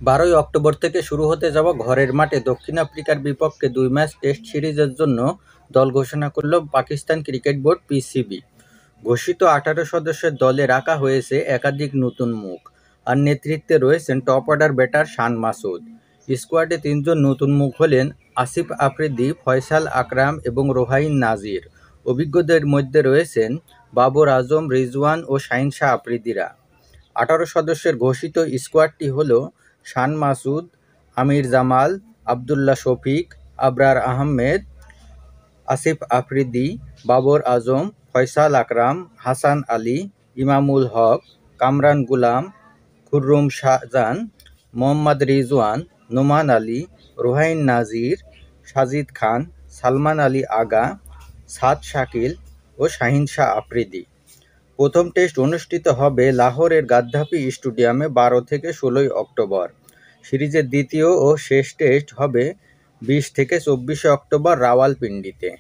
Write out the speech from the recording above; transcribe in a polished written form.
12ই October থেকে শুরু হতে যাওয়া ঘরের মাঠে দক্ষিণ আফ্রিকার বিপক্ষে ২ ম্যাচ টেস্ট সিরিজের জন্য দল ঘোষণা করল পাকিস্তান ক্রিকেট বোর্ড (পিসিবি). ঘোষিত ১৮ সদস্যের দলে রাখা হয়েছে একাধিক নতুন মুখ, আর নেতৃত্বে রয়েছেন টপ অর্ডার ব্যাটার শান মাসুদ। স্কোয়াডে ৩ জন নতুন মুখ হলেন আসিফ আফ্রিদি, ফয়সাল আকরাম এবং রোহাইন নাজির। অভিজ্ঞদের মধ্যে রয়েছেন বাবর আজম, রিজওয়ান ও শাহিন শাহ আফ্রিদিরা। ১৮ সদস্যের ঘোষিত স্কোয়াডটি হল শান মাসুদ, আমির জামাল, আবদুল্লাহ শফিক, আবরার আহমেদ, আসিফ আফ্রিদি, বাবর আজম, ফয়সাল আকরাম, হাসান আলী, ইমামুল হক, কামরান গুলাম, খুররম শাহজান, মোহাম্মদ রিজওয়ান, নোমান আলী, রোহাইন নাজির, সাজিদ খান, সালমান আলী আগা, সাদ শাকিল ও শাহিন শাহ আফ্রিদি। প্রথম টেস্ট অনুষ্ঠিত হবে লাহোরের গাদ্দাফি স্টেডিয়ামে ১২ থেকে ১৬ অক্টোবর। সিরিজের দ্বিতীয় ও শেষ টেস্ট হবে ২০ থেকে ২৪ অক্টোবর রাওয়ালপিন্ডিতে।